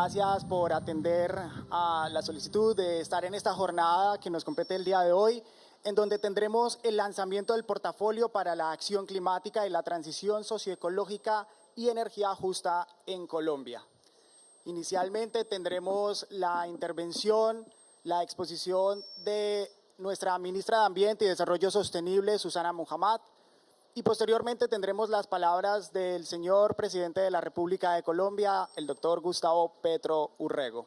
Gracias por atender a la solicitud de estar en esta jornada que nos compete el día de hoy, en donde tendremos el lanzamiento del portafolio para la acción climática y la transición socioecológica y energía justa en Colombia. Inicialmente tendremos la intervención, la exposición de nuestra ministra de Ambiente y Desarrollo Sostenible, Susana Muhammad, y posteriormente tendremos las palabras del señor presidente de la República de Colombia, el doctor Gustavo Petro Urrego.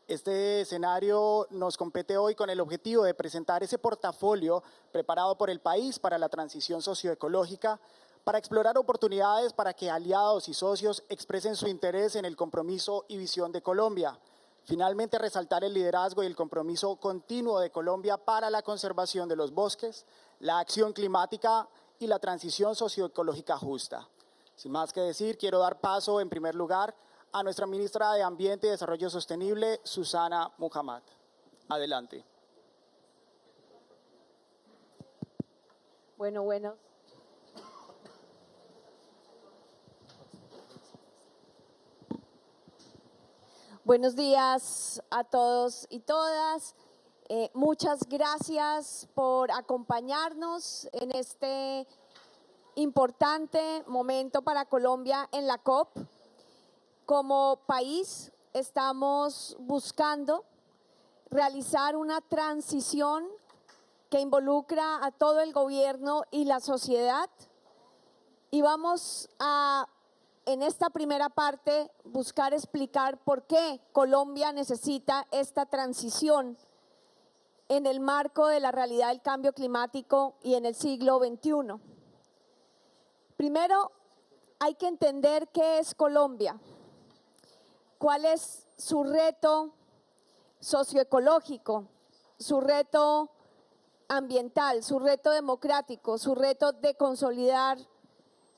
Este escenario nos compete hoy con el objetivo de presentar ese portafolio preparado por el país para la transición socioecológica, para explorar oportunidades para que aliados y socios expresen su interés en el compromiso y visión de Colombia. Finalmente, resaltar el liderazgo y el compromiso continuo de Colombia para la conservación de los bosques, la acción climática y la transición socioecológica justa. Sin más que decir, quiero dar paso en primer lugar a nuestra ministra de Ambiente y Desarrollo Sostenible, Susana Muhammad. Adelante. Bueno. Buenos días a todos y todas. Muchas gracias por acompañarnos en este importante momento para Colombia en la COP. Como país estamos buscando realizar una transición que involucra a todo el gobierno y la sociedad, y vamos a, en esta primera parte, buscar explicar por qué Colombia necesita esta transición en el marco de la realidad del cambio climático y en el siglo XXI. Primero, hay que entender qué es Colombia, cuál es su reto socioecológico, su reto ambiental, su reto democrático, su reto de consolidar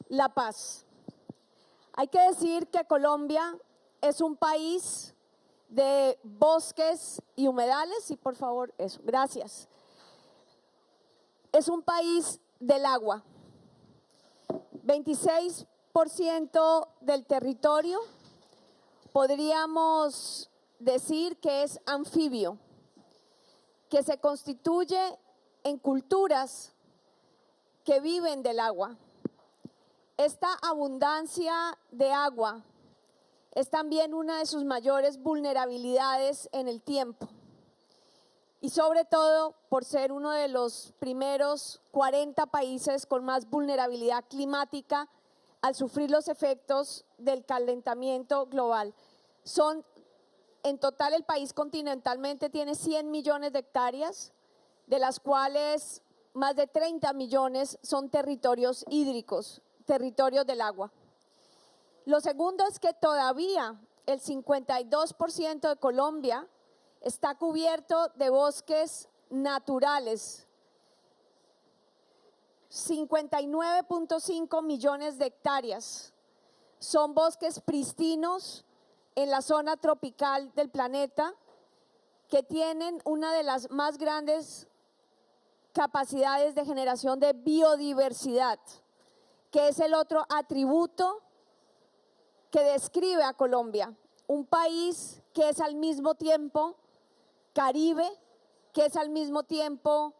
la paz. Hay que decir que Colombia es un país de bosques y humedales, y por favor, eso, gracias. Es un país del agua. 26% del territorio podríamos decir que es anfibio, que se constituye en culturas que viven del agua. Esta abundancia de agua es también una de sus mayores vulnerabilidades en el tiempo, y sobre todo por ser uno de los primeros 40 países con más vulnerabilidad climática al sufrir los efectos del calentamiento global. En total, el país continentalmente tiene 100 millones de hectáreas, de las cuales más de 30 millones son territorios hídricos, territorios del agua. Lo segundo es que todavía el 52% de Colombia está cubierto de bosques naturales. 59.5 millones de hectáreas son bosques pristinos en la zona tropical del planeta, que tienen una de las más grandes capacidades de generación de biodiversidad, que es el otro atributo que describe a Colombia, un país que es al mismo tiempo caribe, que es al mismo tiempo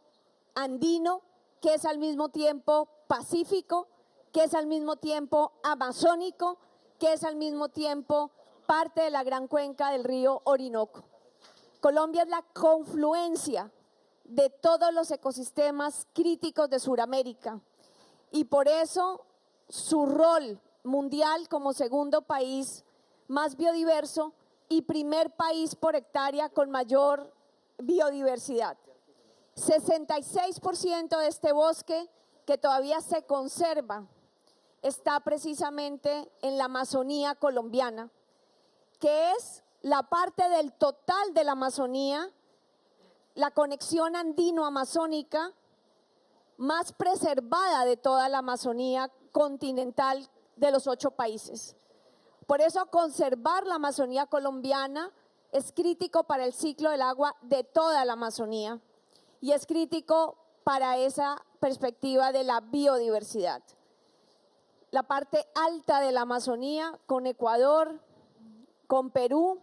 andino, que es al mismo tiempo pacífico, que es al mismo tiempo amazónico, que es al mismo tiempo parte de la gran cuenca del río Orinoco. Colombia es la confluencia de todos los ecosistemas críticos de Sudamérica, y por eso su rol mundial como segundo país más biodiverso y primer país por hectárea con mayor biodiversidad. 66% de este bosque que todavía se conserva está precisamente en la Amazonía colombiana, que es la parte del total de la Amazonía, la conexión andino-amazónica más preservada de toda la Amazonía continental de los 8 países. Por eso conservar la Amazonía colombiana es crítico para el ciclo del agua de toda la Amazonía, y es crítico para esa perspectiva de la biodiversidad. La parte alta de la Amazonía, con Ecuador, con Perú,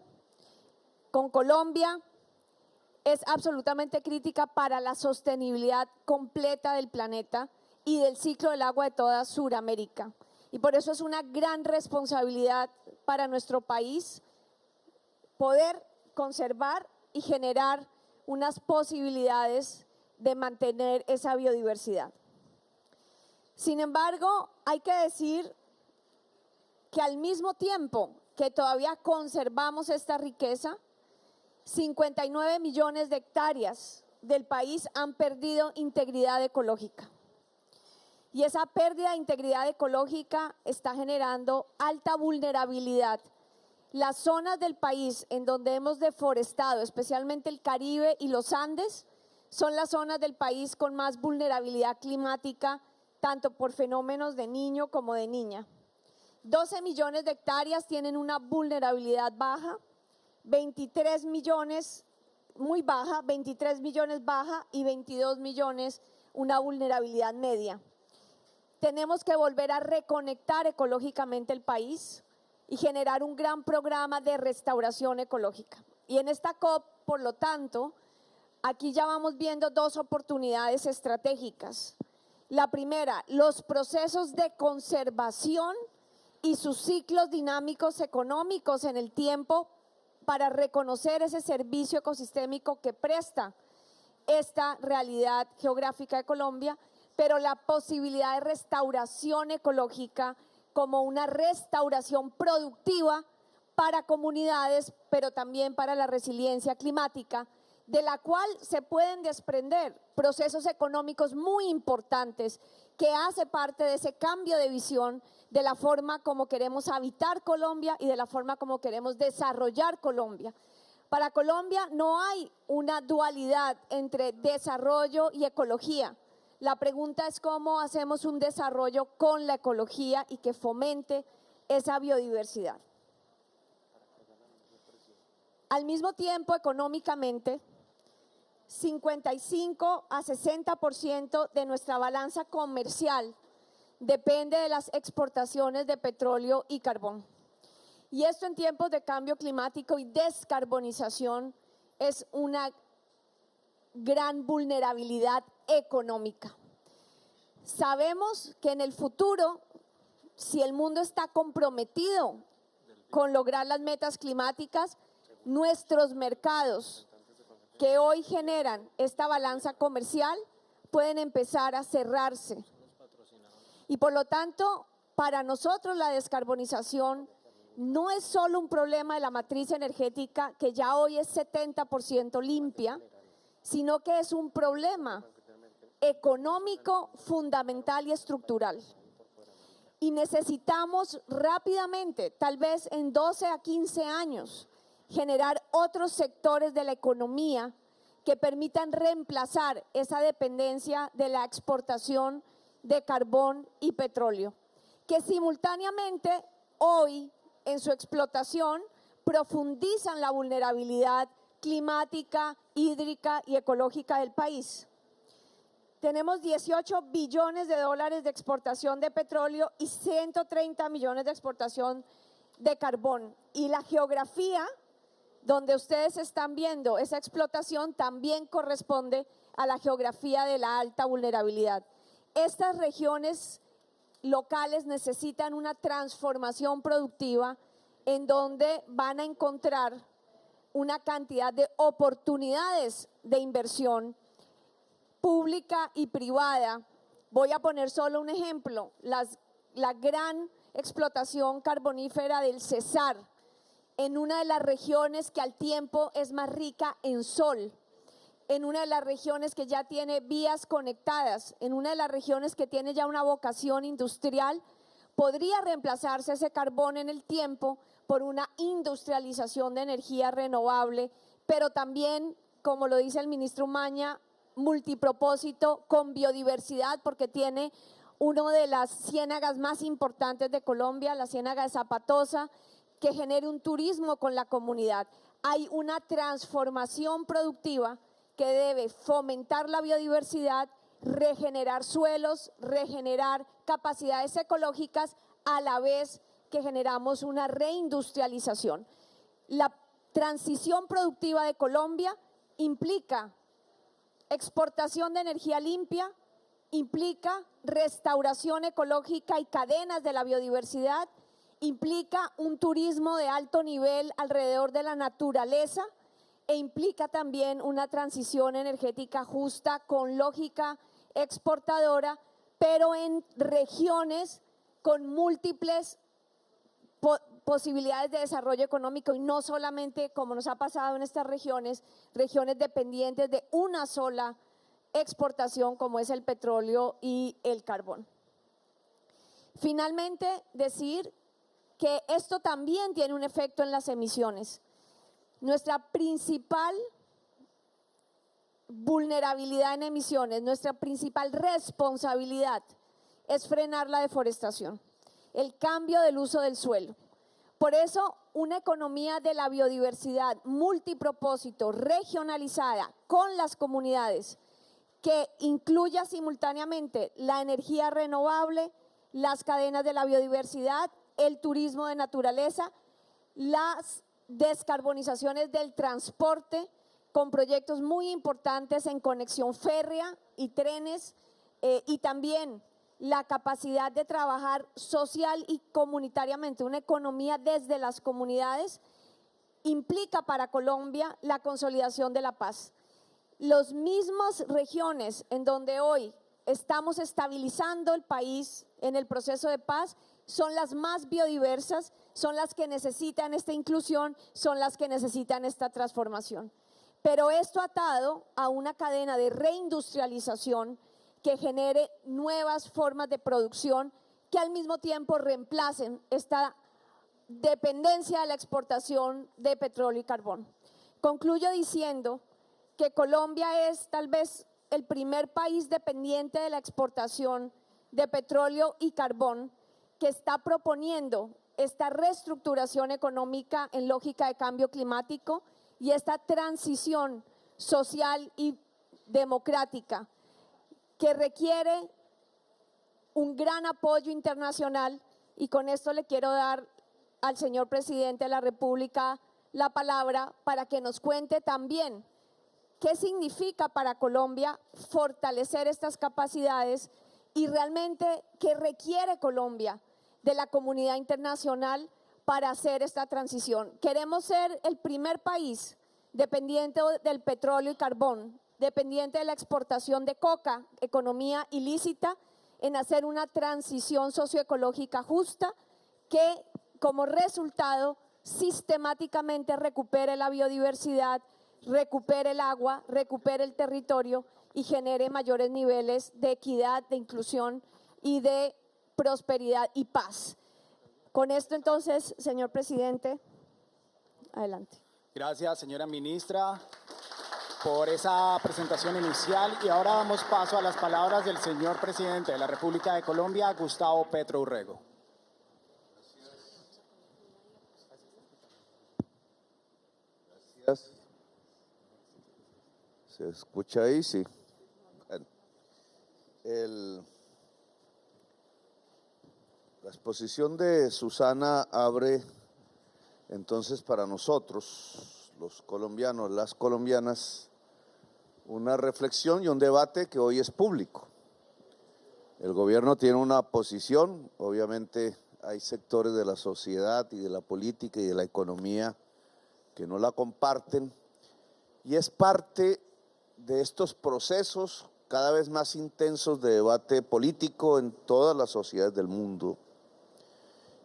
con Colombia, es absolutamente crítica para la sostenibilidad completa del planeta y del ciclo del agua de toda Sudamérica. Y por eso es una gran responsabilidad para nuestro país poder conservar y generar unas posibilidades de mantener esa biodiversidad. Sin embargo, hay que decir que al mismo tiempo que todavía conservamos esta riqueza, 59 millones de hectáreas del país han perdido integridad ecológica. Y esa pérdida de integridad ecológica está generando alta vulnerabilidad. Las zonas del país en donde hemos deforestado, especialmente el Caribe y los Andes, son las zonas del país con más vulnerabilidad climática, tanto por fenómenos de niño como de niña. 12 millones de hectáreas tienen una vulnerabilidad baja, 23 millones muy baja, 23 millones baja y 22 millones una vulnerabilidad media. Tenemos que volver a reconectar ecológicamente el país y generar un gran programa de restauración ecológica. Y en esta COP, por lo tanto, aquí ya vamos viendo dos oportunidades estratégicas. La primera, los procesos de conservación y sus ciclos dinámicos económicos en el tiempo para reconocer ese servicio ecosistémico que presta esta realidad geográfica de Colombia, pero la posibilidad de restauración ecológica como una restauración productiva para comunidades, pero también para la resiliencia climática, de la cual se pueden desprender procesos económicos muy importantes que hace parte de ese cambio de visión de la forma como queremos habitar Colombia y de la forma como queremos desarrollar Colombia. Para Colombia no hay una dualidad entre desarrollo y ecología. La pregunta es cómo hacemos un desarrollo con la ecología y que fomente esa biodiversidad. Al mismo tiempo, económicamente, 55 a 60% de nuestra balanza comercial depende de las exportaciones de petróleo y carbón. Y esto en tiempos de cambio climático y descarbonización es una gran vulnerabilidad económica. Sabemos que en el futuro, si el mundo está comprometido con lograr las metas climáticas, nuestros mercados que hoy generan esta balanza comercial pueden empezar a cerrarse. Y por lo tanto, para nosotros la descarbonización no es solo un problema de la matriz energética, que ya hoy es 70% limpia, sino que es un problema económico fundamental y estructural. Y necesitamos rápidamente, tal vez en 12 a 15 años, generar otros sectores de la economía que permitan reemplazar esa dependencia de la exportación de carbón y petróleo, que simultáneamente hoy en su explotación profundizan la vulnerabilidad climática, hídrica y ecológica del país. Tenemos 18 billones de dólares de exportación de petróleo y 130 millones de exportación de carbón. Y la geografía donde ustedes están viendo esa explotación también corresponde a la geografía de la alta vulnerabilidad. Estas regiones locales necesitan una transformación productiva en donde van a encontrar una cantidad de oportunidades de inversión pública y privada. Voy a poner solo un ejemplo, la gran explotación carbonífera del Cesar, en una de las regiones que al tiempo es más rica en sol, en una de las regiones que ya tiene vías conectadas, en una de las regiones que tiene ya una vocación industrial, podría reemplazarse ese carbón en el tiempo por una industrialización de energía renovable, pero también, como lo dice el ministro Umaña, multipropósito con biodiversidad, porque tiene una de las ciénagas más importantes de Colombia, la ciénaga de Zapatosa, que genere un turismo con la comunidad. Hay una transformación productiva que debe fomentar la biodiversidad, regenerar suelos, regenerar capacidades ecológicas, a la vez que generamos una reindustrialización. La transición productiva de Colombia implica exportación de energía limpia, implica restauración ecológica y cadenas de la biodiversidad, implica un turismo de alto nivel alrededor de la naturaleza e implica también una transición energética justa con lógica exportadora, pero en regiones con múltiples posibilidades de desarrollo económico y no solamente, como nos ha pasado en estas regiones, regiones dependientes de una sola exportación como es el petróleo y el carbón. Finalmente, decir que esto también tiene un efecto en las emisiones. Nuestra principal vulnerabilidad en emisiones, nuestra principal responsabilidad es frenar la deforestación, el cambio del uso del suelo. Por eso, una economía de la biodiversidad multipropósito, regionalizada con las comunidades, que incluya simultáneamente la energía renovable, las cadenas de la biodiversidad, el turismo de naturaleza, las descarbonizaciones del transporte, con proyectos muy importantes en conexión férrea y trenes, y también la capacidad de trabajar social y comunitariamente, una economía desde las comunidades, implica para Colombia la consolidación de la paz. Las mismas regiones en donde hoy estamos estabilizando el país en el proceso de paz son las más biodiversas, son las que necesitan esta inclusión, son las que necesitan esta transformación. Pero esto atado a una cadena de reindustrialización que genere nuevas formas de producción que al mismo tiempo reemplacen esta dependencia de la exportación de petróleo y carbón. Concluyo diciendo que Colombia es tal vez el primer país dependiente de la exportación de petróleo y carbón que está proponiendo esta reestructuración económica en lógica de cambio climático y esta transición social y democrática que requiere un gran apoyo internacional. Y con esto le quiero dar al señor presidente de la República la palabra para que nos cuente también qué significa para Colombia fortalecer estas capacidades y realmente qué requiere Colombia de la comunidad internacional para hacer esta transición. Queremos ser el primer país dependiente del petróleo y carbón, dependiente de la exportación de coca, economía ilícita, en hacer una transición socioecológica justa que como resultado sistemáticamente recupere la biodiversidad, recupere el agua, recupere el territorio y genere mayores niveles de equidad, de inclusión y de prosperidad y paz. Con esto entonces, señor presidente, adelante. Gracias, señora ministra, por esa presentación inicial. Y ahora damos paso a las palabras del señor presidente de la República de Colombia, Gustavo Petro Urrego. Gracias. ¿Se escucha ahí? Sí. Bueno, la exposición de Susana abre entonces para nosotros, los colombianos, las colombianas, una reflexión y un debate que hoy es público. El gobierno tiene una posición, obviamente hay sectores de la sociedad y de la política y de la economía que no la comparten, y es parte de estos procesos cada vez más intensos de debate político en todas las sociedades del mundo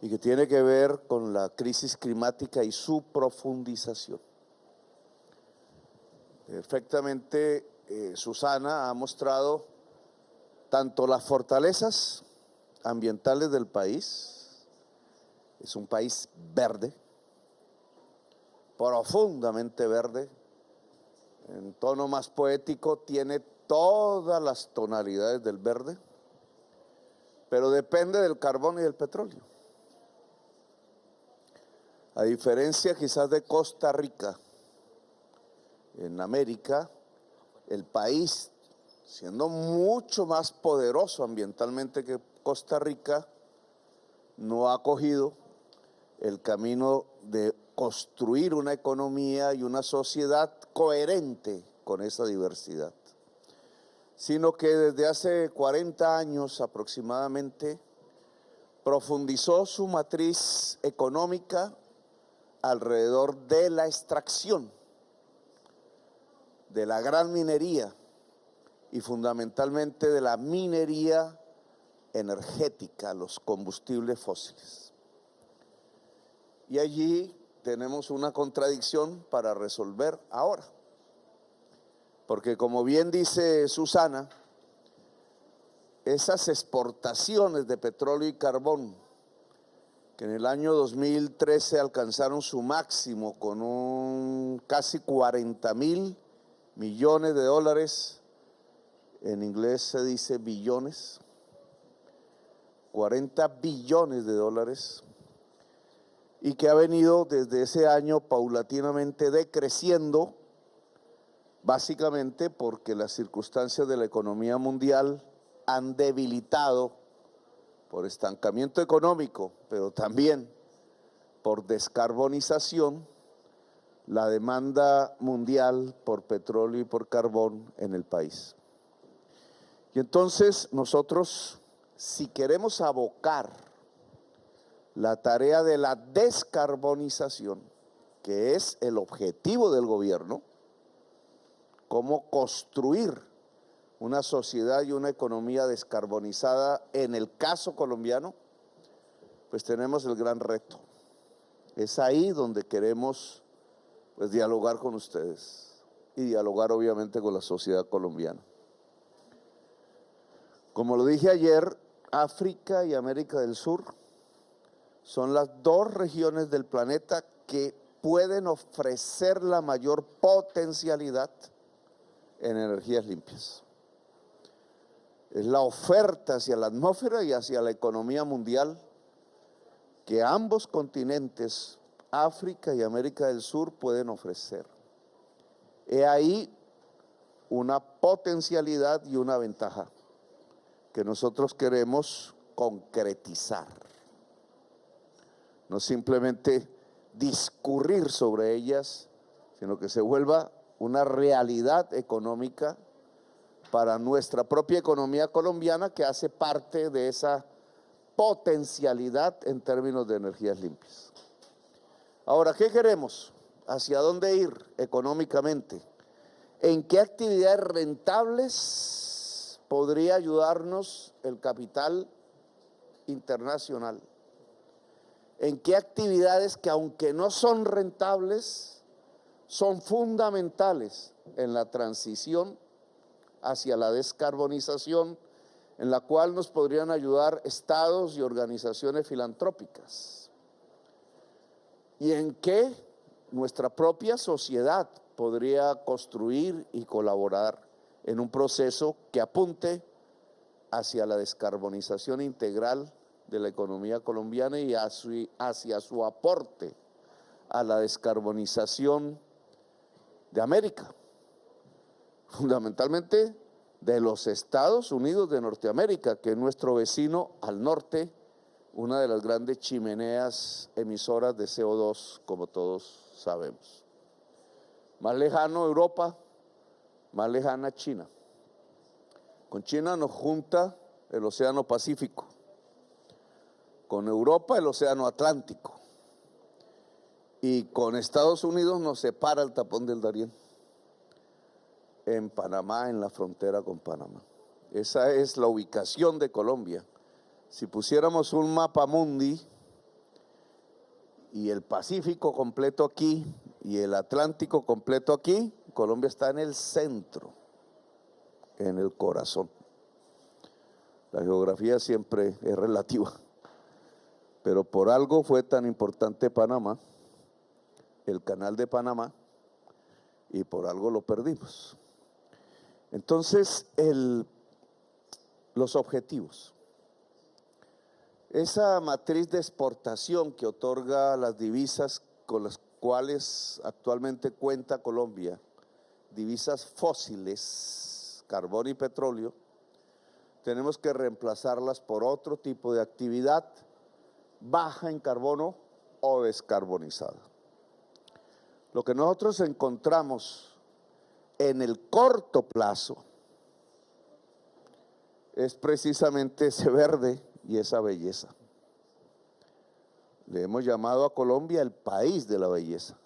y que tiene que ver con la crisis climática y su profundización. Perfectamente, Susana ha mostrado tanto las fortalezas ambientales del país, es un país verde, profundamente verde, en tono más poético tiene todas las tonalidades del verde, pero depende del carbón y del petróleo. A diferencia quizás de Costa Rica, en América, el país, siendo mucho más poderoso ambientalmente que Costa Rica, no ha cogido el camino de construir una economía y una sociedad coherente con esa diversidad, sino que desde hace 40 años aproximadamente profundizó su matriz económica alrededor de la extracción, de la gran minería y fundamentalmente de la minería energética, los combustibles fósiles. Y allí tenemos una contradicción para resolver ahora, porque como bien dice Susana, esas exportaciones de petróleo y carbón que en el año 2013 alcanzaron su máximo con casi 40.000 millones de dólares, en inglés se dice billones, 40 billones de dólares, y que ha venido desde ese año paulatinamente decreciendo, básicamente porque las circunstancias de la economía mundial han debilitado por estancamiento económico, pero también por descarbonización, la demanda mundial por petróleo y por carbón en el país. Y entonces nosotros, si queremos abocar la tarea de la descarbonización, que es el objetivo del gobierno, cómo construir una sociedad y una economía descarbonizada en el caso colombiano, pues tenemos el gran reto. Es ahí donde queremos pues dialogar con ustedes y dialogar obviamente con la sociedad colombiana. Como lo dije ayer, África y América del Sur son las dos regiones del planeta que pueden ofrecer la mayor potencialidad en energías limpias. Es la oferta hacia la atmósfera y hacia la economía mundial que ambos continentes, África y América del Sur, pueden ofrecer. He ahí una potencialidad y una ventaja que nosotros queremos concretizar. No simplemente discurrir sobre ellas, sino que se vuelva una realidad económica para nuestra propia economía colombiana, que hace parte de esa potencialidad en términos de energías limpias. Ahora, ¿qué queremos? ¿Hacia dónde ir económicamente? ¿En qué actividades rentables podría ayudarnos el capital internacional? ¿En qué actividades que, aunque no son rentables, son fundamentales en la transición hacia la descarbonización, en la cual nos podrían ayudar estados y organizaciones filantrópicas? ¿Y en qué nuestra propia sociedad podría construir y colaborar en un proceso que apunte hacia la descarbonización integral de la economía colombiana y hacia su aporte a la descarbonización de América, fundamentalmente de los Estados Unidos de Norteamérica, que es nuestro vecino al norte, una de las grandes chimeneas emisoras de CO2, como todos sabemos. Más lejano Europa, más lejana China. Con China nos junta el Océano Pacífico, con Europa el Océano Atlántico, y con Estados Unidos nos separa el tapón del Darién, en Panamá, en la frontera con Panamá. Esa es la ubicación de Colombia. Si pusiéramos un mapa mundi y el Pacífico completo aquí y el Atlántico completo aquí, Colombia está en el centro, en el corazón. La geografía siempre es relativa, pero por algo fue tan importante Panamá, el canal de Panamá, y por algo lo perdimos. Entonces, los objetivos. Esa matriz de exportación que otorga las divisas con las cuales actualmente cuenta Colombia, divisas fósiles, carbón y petróleo, tenemos que reemplazarlas por otro tipo de actividad baja en carbono o descarbonizada. Lo que nosotros encontramos en el corto plazo es precisamente ese verde y esa belleza. Le hemos llamado a Colombia el país de la belleza.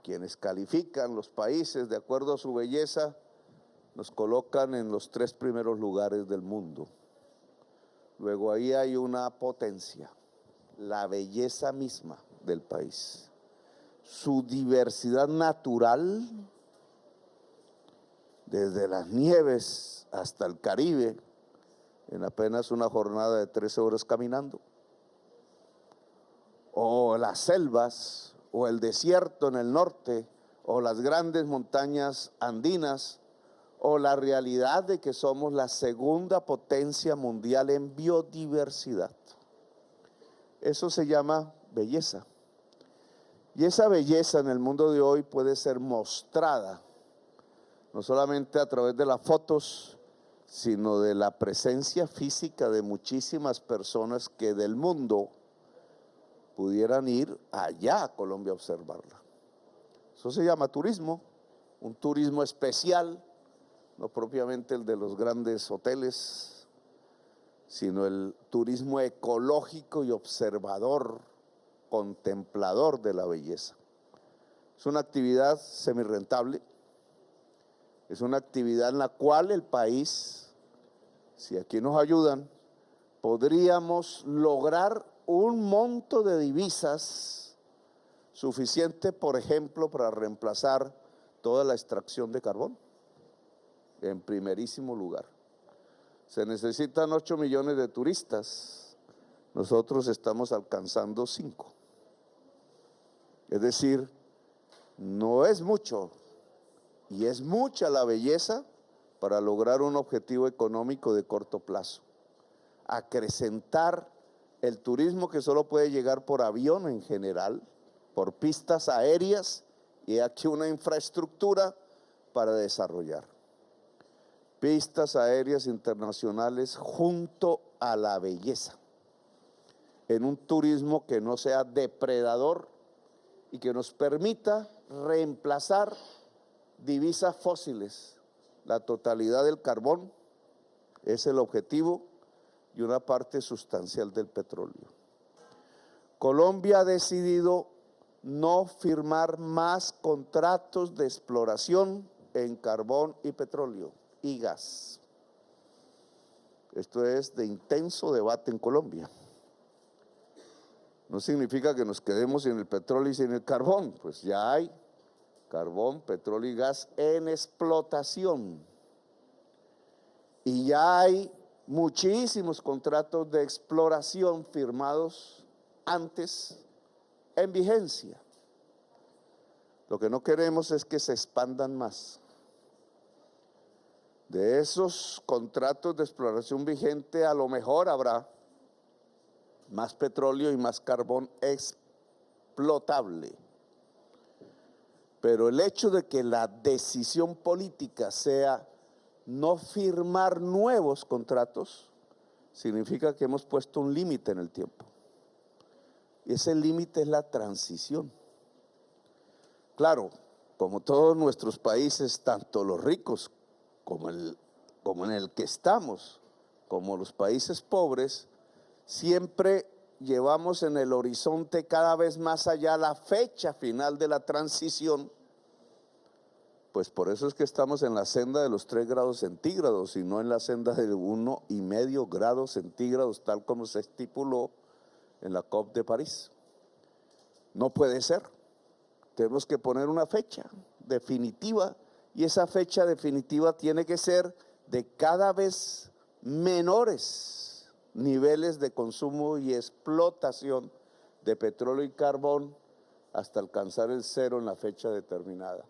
Quienes califican los países de acuerdo a su belleza nos colocan en los 3 primeros lugares del mundo. Luego ahí hay una potencia, la belleza misma del país, su diversidad natural, desde las nieves hasta el Caribe, en apenas una jornada de 13 horas caminando, o las selvas, o el desierto en el norte, o las grandes montañas andinas, o la realidad de que somos la segunda potencia mundial en biodiversidad. Eso se llama belleza. Y esa belleza en el mundo de hoy puede ser mostrada, no solamente a través de las fotos, sino de la presencia física de muchísimas personas que del mundo pudieran ir allá a Colombia a observarla. Eso se llama turismo, un turismo especial, no propiamente el de los grandes hoteles, sino el turismo ecológico y observador, contemplador de la belleza. Es una actividad semirrentable, es una actividad en la cual el país, si aquí nos ayudan, podríamos lograr un monto de divisas suficiente, por ejemplo, para reemplazar toda la extracción de carbón, en primerísimo lugar. Se necesitan 8 millones de turistas, nosotros estamos alcanzando 5. Es decir, no es mucho, y es mucha la belleza para lograr un objetivo económico de corto plazo. Acrecentar el turismo que solo puede llegar por avión en general, por pistas aéreas, y aquí una infraestructura para desarrollar. Pistas aéreas internacionales junto a la belleza, en un turismo que no sea depredador y que nos permita reemplazar divisas fósiles. La totalidad del carbón es el objetivo y una parte sustancial del petróleo. Colombia ha decidido no firmar más contratos de exploración en carbón y petróleo y gas. Esto es de intenso debate en Colombia. No significa que nos quedemos sin el petróleo y sin el carbón, pues ya hay carbón, petróleo y gas en explotación. Y ya hay muchísimos contratos de exploración firmados antes en vigencia. Lo que no queremos es que se expandan más. De esos contratos de exploración vigente, a lo mejor habrá más petróleo y más carbón explotable. Pero el hecho de que la decisión política sea no firmar nuevos contratos, significa que hemos puesto un límite en el tiempo. Y ese límite es la transición. Claro, como todos nuestros países, tanto los ricos como en el que estamos, como los países pobres, siempre llevamos en el horizonte cada vez más allá la fecha final de la transición. Pues por eso es que estamos en la senda de los 3 grados centígrados y no en la senda de 1,5 grados centígrados, tal como se estipuló en la COP de París. No puede ser. Tenemos que poner una fecha definitiva, y esa fecha definitiva tiene que ser de cada vez menores niveles de consumo y explotación de petróleo y carbón hasta alcanzar el 0 en la fecha determinada,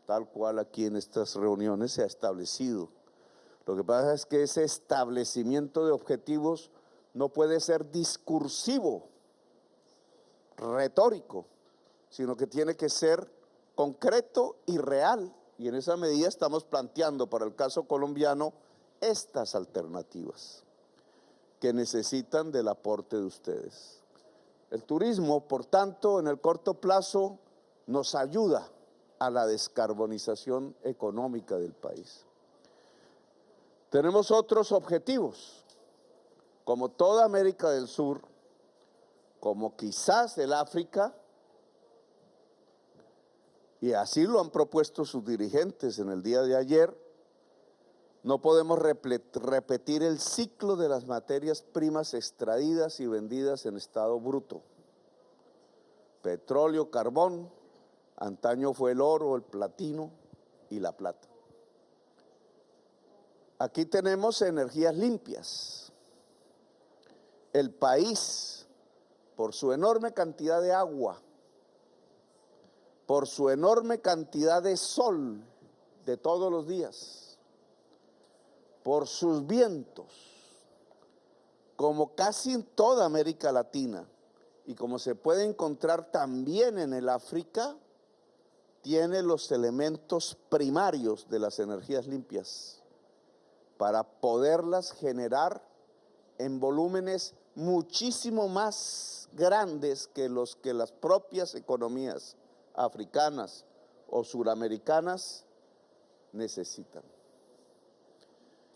tal cual aquí en estas reuniones se ha establecido. Lo que pasa es que ese establecimiento de objetivos no puede ser discursivo, retórico, sino que tiene que ser concreto y real. Y en esa medida estamos planteando para el caso colombiano estas alternativas que necesitan del aporte de ustedes. El turismo, por tanto, en el corto plazo nos ayuda a la descarbonización económica del país. Tenemos otros objetivos, como toda América del Sur, como quizás el África, y así lo han propuesto sus dirigentes en el día de ayer. No podemos repetir el ciclo de las materias primas extraídas y vendidas en estado bruto. Petróleo, carbón, antaño fue el oro, el platino y la plata. Aquí tenemos energías limpias. El país, por su enorme cantidad de agua, por su enorme cantidad de sol de todos los días, por sus vientos, como casi en toda América Latina y como se puede encontrar también en el África, tiene los elementos primarios de las energías limpias para poderlas generar en volúmenes muchísimo más grandes que los que las propias economías africanas o suramericanas necesitan.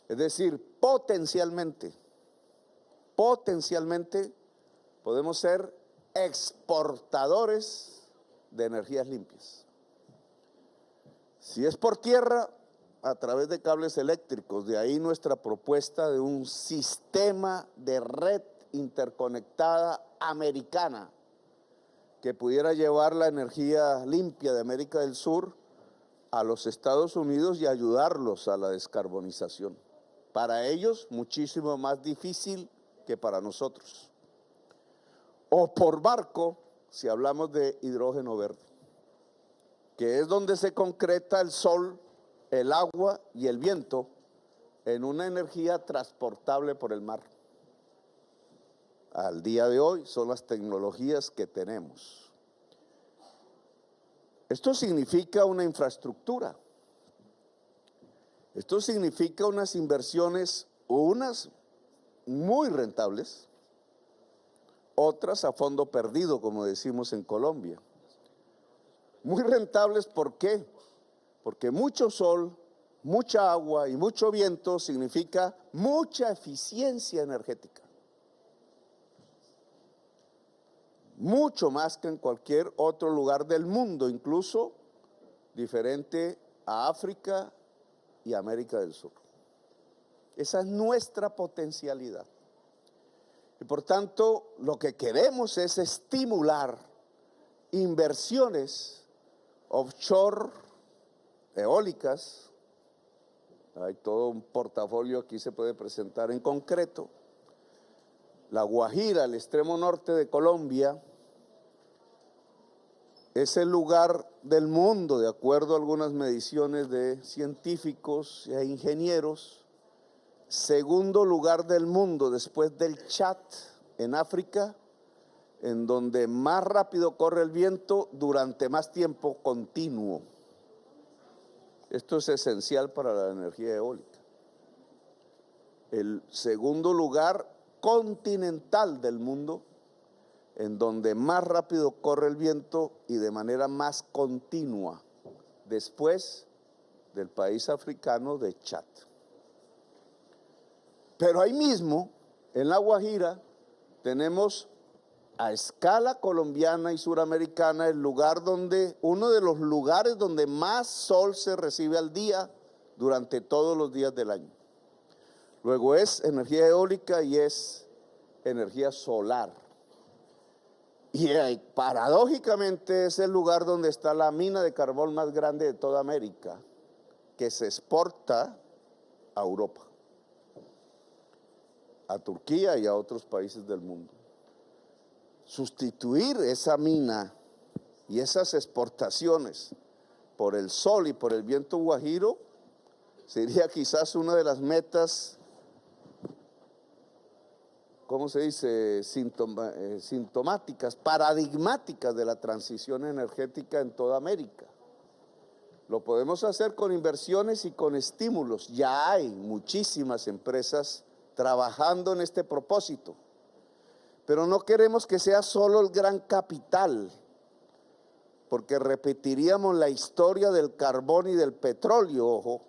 Es decir, potencialmente podemos ser exportadores de energías limpias. Si es por tierra, a través de cables eléctricos, de ahí nuestra propuesta de un sistema de red interconectada americana que pudiera llevar la energía limpia de América del Sur a los Estados Unidos y ayudarlos a la descarbonización. Para ellos, muchísimo más difícil que para nosotros. O por barco, si hablamos de hidrógeno verde, que es donde se concreta el sol, el agua y el viento en una energía transportable por el mar. Al día de hoy son las tecnologías que tenemos. Esto significa una infraestructura. Esto significa unas inversiones, unas muy rentables, otras a fondo perdido, como decimos en Colombia. Muy rentables, ¿por qué? Porque mucho sol, mucha agua y mucho viento significa mucha eficiencia energética. Mucho más que en cualquier otro lugar del mundo, incluso diferente a África y América del Sur. Esa es nuestra potencialidad. Y por tanto, lo que queremos es estimular inversiones offshore, eólicas. Hay todo un portafolio, aquí se puede presentar en concreto. La Guajira, el extremo norte de Colombia, es el lugar del mundo, de acuerdo a algunas mediciones de científicos e ingenieros, segundo lugar del mundo después del Chad en África, en donde más rápido corre el viento durante más tiempo continuo. Esto es esencial para la energía eólica. El segundo lugar continental del mundo, en donde más rápido corre el viento y de manera más continua, después del país africano de Chad. Pero ahí mismo, en La Guajira, tenemos a escala colombiana y suramericana uno de los lugares donde más sol se recibe al día durante todos los días del año. Luego es energía eólica y es energía solar. Y paradójicamente es el lugar donde está la mina de carbón más grande de toda América, que se exporta a Europa, a Turquía y a otros países del mundo. Sustituir esa mina y esas exportaciones por el sol y por el viento guajiro sería quizás una de las metas, ¿cómo se dice?, sintomáticas, paradigmáticas de la transición energética en toda América. Lo podemos hacer con inversiones y con estímulos. Ya hay muchísimas empresas trabajando en este propósito. Pero no queremos que sea solo el gran capital, porque repetiríamos la historia del carbón y del petróleo, ojo,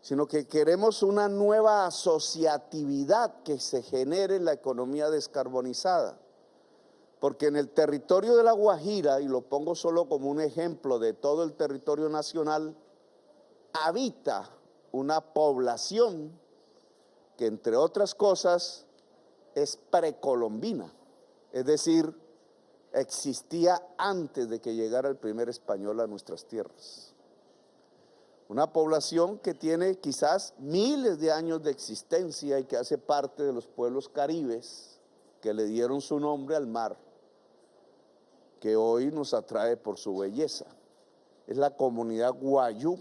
sino que queremos una nueva asociatividad que se genere en la economía descarbonizada. Porque en el territorio de La Guajira, y lo pongo solo como un ejemplo de todo el territorio nacional, habita una población que, entre otras cosas, es precolombina, es decir, existía antes de que llegara el primer español a nuestras tierras. Una población que tiene quizás miles de años de existencia y que hace parte de los pueblos caribes que le dieron su nombre al mar, que hoy nos atrae por su belleza. Es la comunidad Wayuu.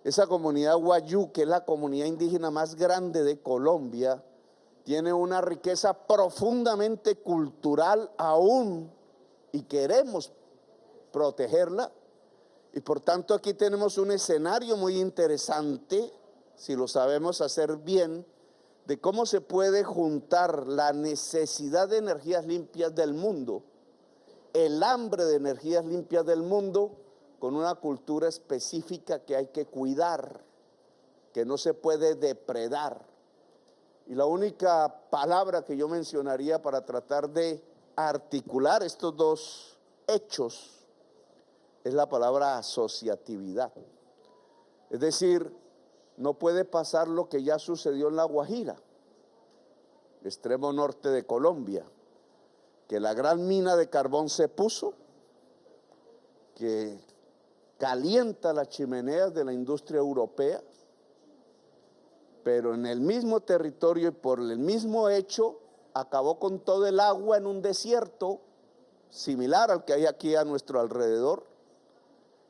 Esa comunidad Wayuu, que es la comunidad indígena más grande de Colombia, tiene una riqueza profundamente cultural aún y queremos protegerla. Y por tanto aquí tenemos un escenario muy interesante, si lo sabemos hacer bien, de cómo se puede juntar la necesidad de energías limpias del mundo, el hambre de energías limpias del mundo, con una cultura específica que hay que cuidar, que no se puede depredar. Y la única palabra que yo mencionaría para tratar de articular estos dos hechos es la palabra asociatividad. Es decir, no puede pasar lo que ya sucedió en La Guajira, extremo norte de Colombia, que la gran mina de carbón se puso, que calienta las chimeneas de la industria europea, pero en el mismo territorio y por el mismo hecho acabó con todo el agua en un desierto similar al que hay aquí a nuestro alrededor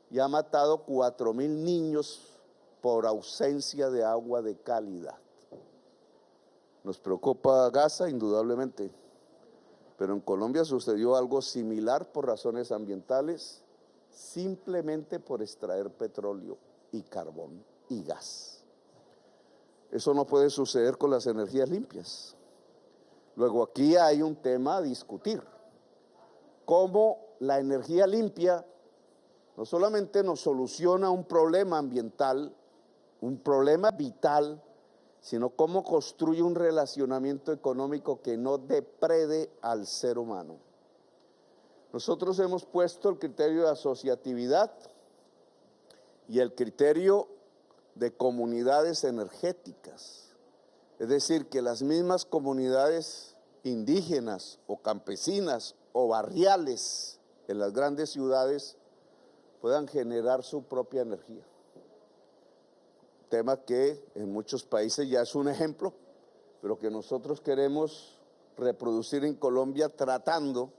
y ha matado 4,000 niños por ausencia de agua de calidad. Nos preocupa Gaza, indudablemente, pero en Colombia sucedió algo similar por razones ambientales, simplemente por extraer petróleo y carbón y gas. Eso no puede suceder con las energías limpias. Luego aquí hay un tema a discutir, cómo la energía limpia no solamente nos soluciona un problema ambiental, un problema vital, sino cómo construye un relacionamiento económico que no deprede al ser humano. Nosotros hemos puesto el criterio de asociatividad y el criterio de comunidades energéticas, es decir, que las mismas comunidades indígenas o campesinas o barriales en las grandes ciudades puedan generar su propia energía. Tema que en muchos países ya es un ejemplo, pero que nosotros queremos reproducir en Colombia tratando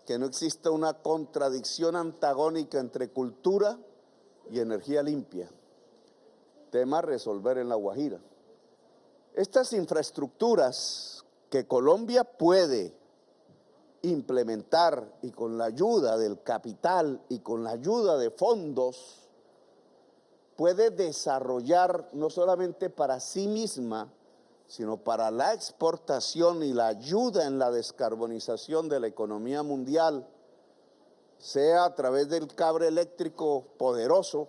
que no exista una contradicción antagónica entre cultura y energía limpia. Tema a resolver en La Guajira. Estas infraestructuras que Colombia puede implementar y con la ayuda del capital y con la ayuda de fondos puede desarrollar no solamente para sí misma, sino para la exportación y la ayuda en la descarbonización de la economía mundial, sea a través del cable eléctrico poderoso,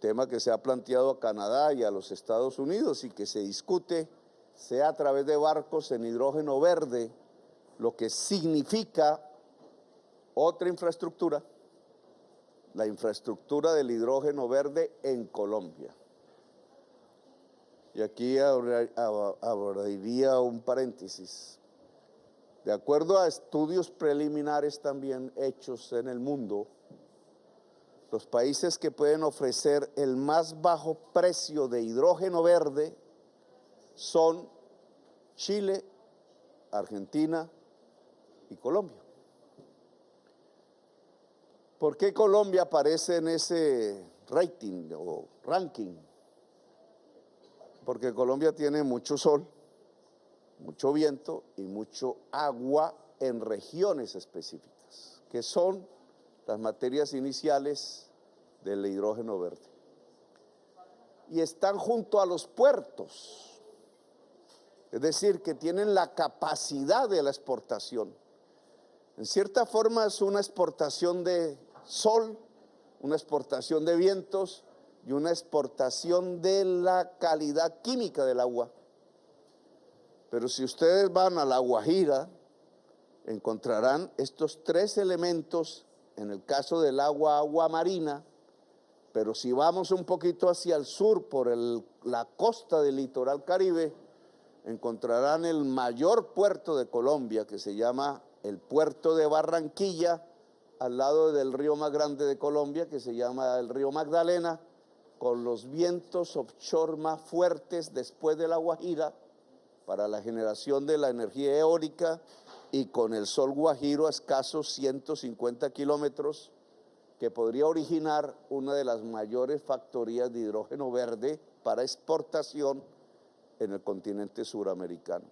tema que se ha planteado a Canadá y a los Estados Unidos y que se discute, sea a través de barcos en hidrógeno verde, lo que significa otra infraestructura, la infraestructura del hidrógeno verde en Colombia. Y aquí abriría un paréntesis. De acuerdo a estudios preliminares también hechos en el mundo, los países que pueden ofrecer el más bajo precio de hidrógeno verde son Chile, Argentina y Colombia. ¿Por qué Colombia aparece en ese rating o ranking? Porque Colombia tiene mucho sol, mucho viento y mucho agua en regiones específicas, que son las materias iniciales del hidrógeno verde. Y están junto a los puertos, es decir, que tienen la capacidad de la exportación. En cierta forma es una exportación de sol, una exportación de vientos y una exportación de la calidad química del agua. Pero si ustedes van a La Guajira, encontrarán estos tres elementos en el caso del agua, agua marina, pero si vamos un poquito hacia el sur por la costa del litoral caribe, encontrarán el mayor puerto de Colombia, que se llama el puerto de Barranquilla, al lado del río más grande de Colombia, que se llama el río Magdalena, con los vientos offshore más fuertes después de La Guajira para la generación de la energía eólica, y con el sol guajiro a escasos 150 kilómetros, que podría originar una de las mayores factorías de hidrógeno verde para exportación en el continente suramericano.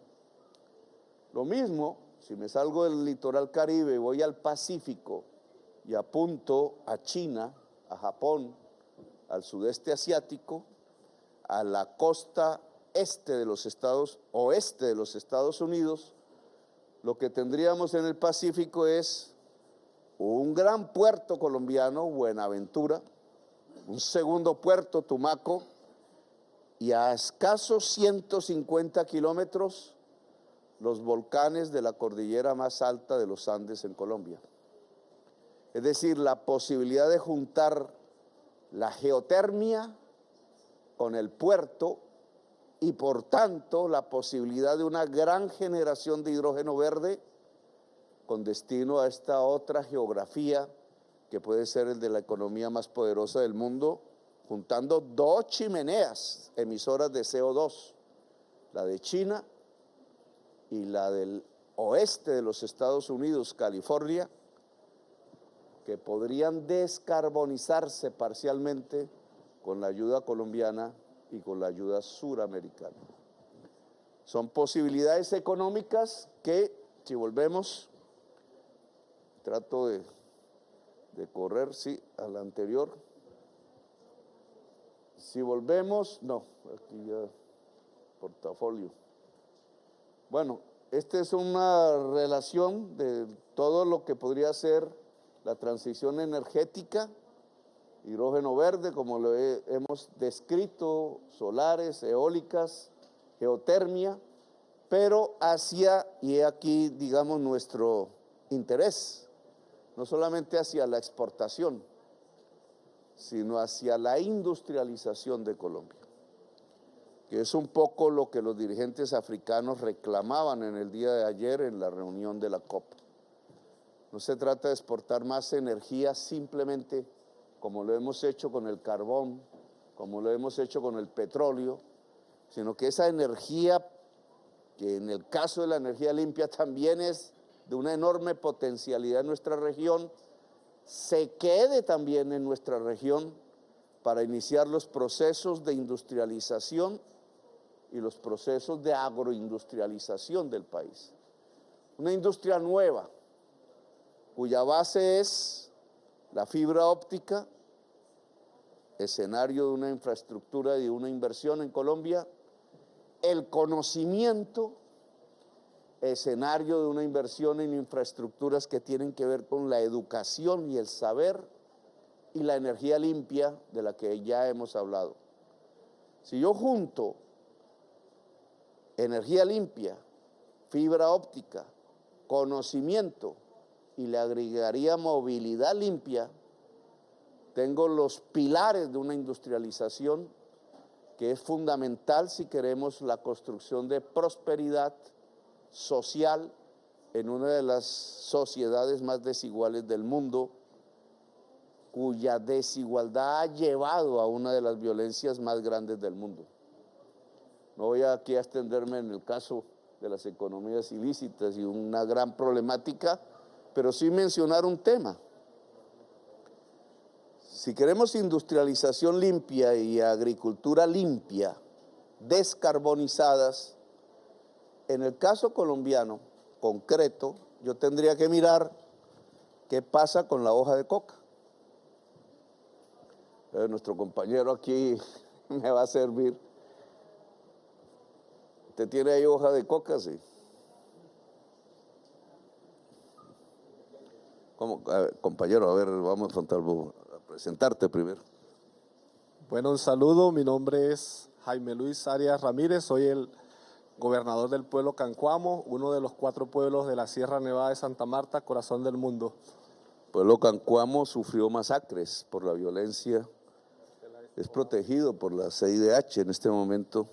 Lo mismo, si me salgo del litoral caribe, voy al Pacífico y apunto a China, a Japón, al sudeste asiático, a la costa oeste de los Estados Unidos, lo que tendríamos en el Pacífico es un gran puerto colombiano, Buenaventura, un segundo puerto, Tumaco, y a escasos 150 kilómetros, los volcanes de la cordillera más alta de los Andes en Colombia. Es decir, la posibilidad de juntar la geotermia con el puerto y por tanto la posibilidad de una gran generación de hidrógeno verde con destino a esta otra geografía que puede ser el de la economía más poderosa del mundo, juntando dos chimeneas emisoras de CO2, la de China y la del oeste de los Estados Unidos, California, que podrían descarbonizarse parcialmente con la ayuda colombiana y con la ayuda suramericana. Son posibilidades económicas que, si volvemos, trato de correr, sí, a la anterior. Si volvemos, no, aquí ya, portafolio. Bueno, esta es una relación de todo lo que podría ser la transición energética, hidrógeno verde, como lo hemos descrito, solares, eólicas, geotermia, pero hacia, y aquí digamos nuestro interés, no solamente hacia la exportación, sino hacia la industrialización de Colombia, que es un poco lo que los dirigentes africanos reclamaban en el día de ayer en la reunión de la COP. No se trata de exportar más energía simplemente como lo hemos hecho con el carbón, como lo hemos hecho con el petróleo, sino que esa energía, que en el caso de la energía limpia también es de una enorme potencialidad en nuestra región, se quede también en nuestra región para iniciar los procesos de industrialización y los procesos de agroindustrialización del país. Una industria nueva, cuya base es la fibra óptica, escenario de una infraestructura y de una inversión en Colombia, el conocimiento, escenario de una inversión en infraestructuras que tienen que ver con la educación y el saber, y la energía limpia de la que ya hemos hablado. Si yo junto energía limpia, fibra óptica, conocimiento y le agregaría movilidad limpia, tengo los pilares de una industrialización que es fundamental si queremos la construcción de prosperidad social en una de las sociedades más desiguales del mundo, cuya desigualdad ha llevado a una de las violencias más grandes del mundo. No voy aquí a extenderme en el caso de las economías ilícitas y una gran problemática, pero sí mencionar un tema. Si queremos industrialización limpia y agricultura limpia, descarbonizadas, en el caso colombiano concreto, yo tendría que mirar qué pasa con la hoja de coca. Nuestro compañero aquí me va a servir. ¿Usted tiene ahí hoja de coca? Sí. Compañero, a ver, vamos a presentarte primero. Bueno, un saludo, mi nombre es Jaime Luis Arias Ramírez, soy el gobernador del pueblo Cancuamo, uno de los 4 pueblos de la Sierra Nevada de Santa Marta, corazón del mundo. El pueblo Cancuamo sufrió masacres por la violencia, es protegido por la CIDH en este momento.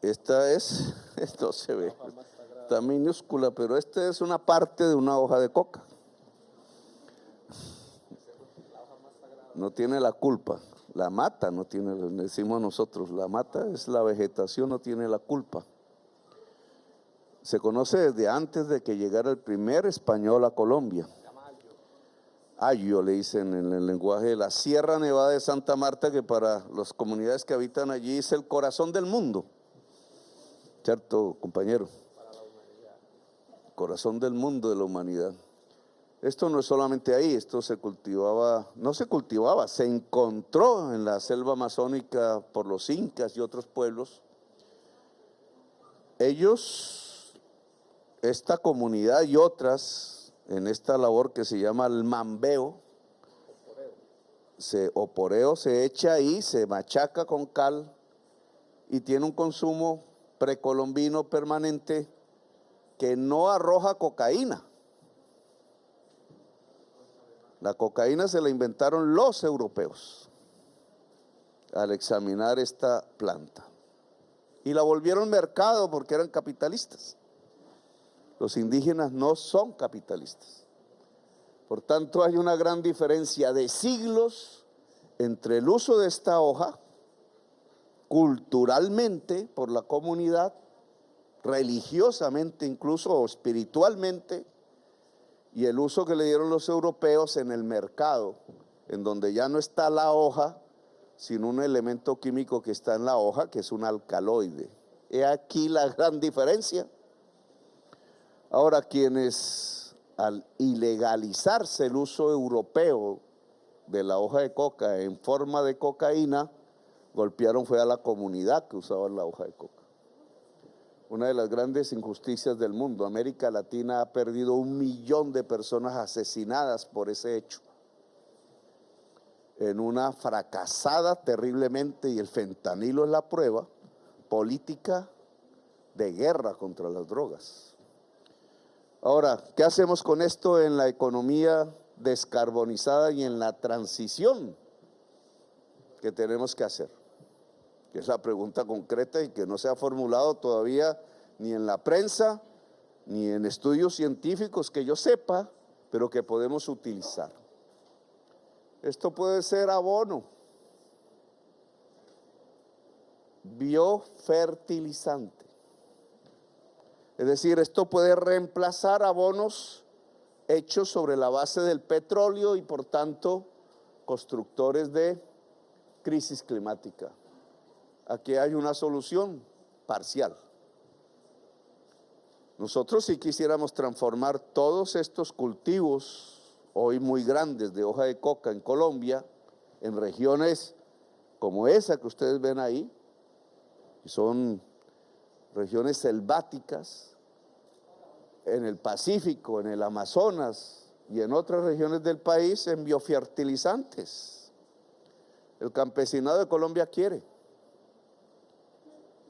Esto se ve, está minúscula, pero esta es una parte de una hoja de coca. No tiene la culpa, la mata no tiene, decimos nosotros, la mata es la vegetación, no tiene la culpa. Se conoce desde antes de que llegara el primer español a Colombia. Ayo le dicen en el lenguaje de la Sierra Nevada de Santa Marta, que para las comunidades que habitan allí es el corazón del mundo. ¿Cierto, compañero? Corazón del mundo de la humanidad. Esto no es solamente ahí, esto se cultivaba, no se cultivaba, se encontró en la selva amazónica por los incas y otros pueblos. Ellos, esta comunidad y otras, en esta labor que se llama el mambeo, oporeo se echa ahí, se machaca con cal y tiene un consumo precolombino permanente que no arroja cocaína. La cocaína se la inventaron los europeos al examinar esta planta y la volvieron mercado porque eran capitalistas. Los indígenas no son capitalistas. Por tanto, hay una gran diferencia de siglos entre el uso de esta hoja culturalmente por la comunidad, religiosamente incluso o espiritualmente, y el uso que le dieron los europeos en el mercado, en donde ya no está la hoja, sino un elemento químico que está en la hoja, que es un alcaloide. He aquí la gran diferencia. Ahora, quienes al ilegalizarse el uso europeo de la hoja de coca en forma de cocaína, golpearon fue a la comunidad que usaba la hoja de coca. Una de las grandes injusticias del mundo. América Latina ha perdido 1 millón de personas asesinadas por ese hecho. En una fracasada terriblemente, y el fentanilo es la prueba, política de guerra contra las drogas. Ahora, ¿qué hacemos con esto en la economía descarbonizada y en la transición que tenemos que hacer? Que es la pregunta concreta y que no se ha formulado todavía ni en la prensa, ni en estudios científicos que yo sepa, pero que podemos utilizar. Esto puede ser abono, biofertilizante. Es decir, esto puede reemplazar abonos hechos sobre la base del petróleo y por tanto constructores de crisis climática. Aquí hay una solución parcial. Nosotros sí quisiéramos transformar todos estos cultivos, hoy muy grandes, de hoja de coca en Colombia, en regiones como esa que ustedes ven ahí, que son regiones selváticas, en el Pacífico, en el Amazonas y en otras regiones del país, en biofertilizantes. El campesinado de Colombia quiere.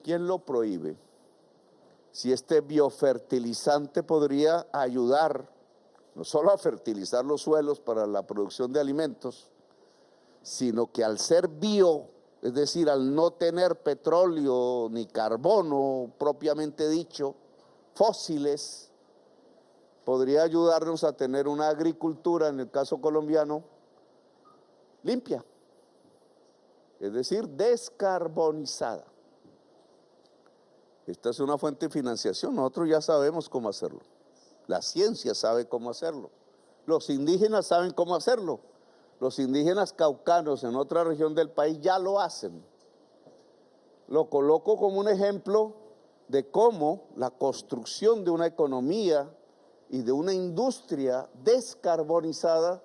¿Quién lo prohíbe? Si este biofertilizante podría ayudar no solo a fertilizar los suelos para la producción de alimentos, sino que al ser bio, es decir, al no tener petróleo ni carbono propiamente dicho, fósiles, podría ayudarnos a tener una agricultura, en el caso colombiano, limpia, es decir, descarbonizada. Esta es una fuente de financiación, nosotros ya sabemos cómo hacerlo. La ciencia sabe cómo hacerlo. Los indígenas saben cómo hacerlo. Los indígenas caucanos en otra región del país ya lo hacen. Lo coloco como un ejemplo de cómo la construcción de una economía y de una industria descarbonizada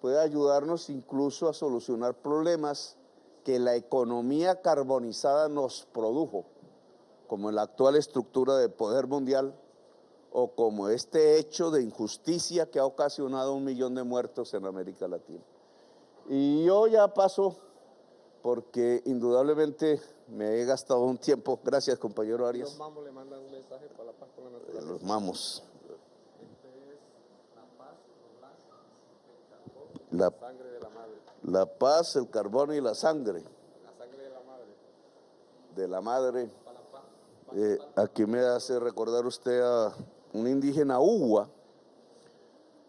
puede ayudarnos incluso a solucionar problemas que la economía carbonizada nos produjo, como en la actual estructura de poder mundial, o como este hecho de injusticia que ha ocasionado 1 millón de muertos en América Latina. Y yo ya paso, porque indudablemente me he gastado un tiempo. Gracias, compañero Arias. Los mamos le mandan un mensaje para la paz con la naturaleza. Los mamos. La sangre de la madre. La paz, el carbón y la sangre. La sangre de la madre. De la madre. Para la paz. Aquí me hace recordar usted a un indígena Uwa,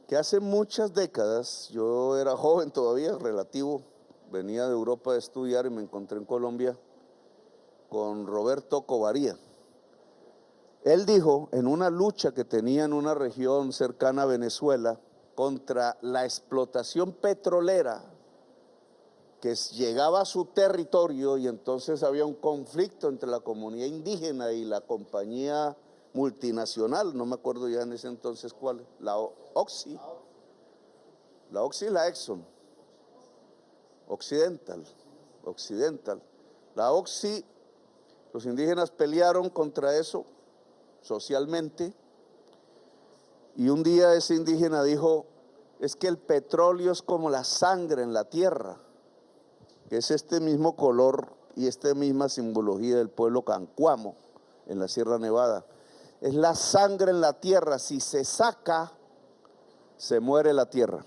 que hace muchas décadas, yo era joven todavía, relativo, venía de Europa a estudiar y me encontré en Colombia con Roberto Covaría. Él dijo, en una lucha que tenía en una región cercana a Venezuela contra la explotación petrolera que llegaba a su territorio, y entonces había un conflicto entre la comunidad indígena y la compañía multinacional, no me acuerdo ya en ese entonces cuál, la Oxy y la Exxon, Occidental, la Oxy, los indígenas pelearon contra eso socialmente, y un día ese indígena dijo, es que el petróleo es como la sangre en la tierra, que es este mismo color y esta misma simbología del pueblo cancuamo en la Sierra Nevada. Es la sangre en la tierra, si se saca, se muere la tierra.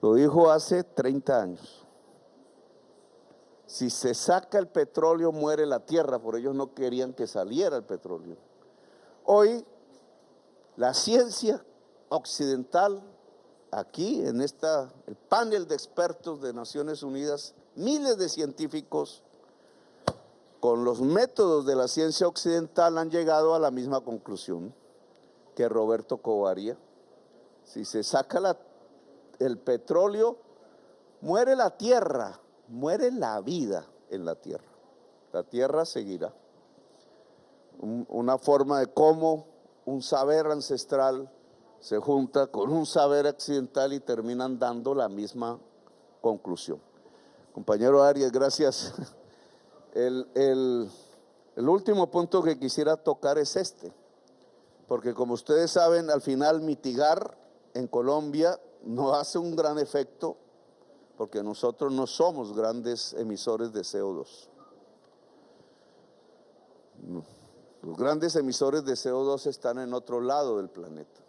Lo dijo hace 30 años. Si se saca el petróleo, muere la tierra, por ellos no querían que saliera el petróleo. Hoy, la ciencia occidental, aquí en el panel de expertos de Naciones Unidas, miles de científicos, con los métodos de la ciencia occidental han llegado a la misma conclusión que Roberto Covaría. Si se saca el petróleo, muere la tierra, muere la vida en la tierra. La tierra seguirá. Una forma de cómo un saber ancestral se junta con un saber occidental y terminan dando la misma conclusión. Compañero Arias, gracias. El último punto que quisiera tocar es este, porque como ustedes saben, al final mitigar en Colombia no hace un gran efecto, porque nosotros no somos grandes emisores de CO2. Los grandes emisores de CO2 están en otro lado del planeta,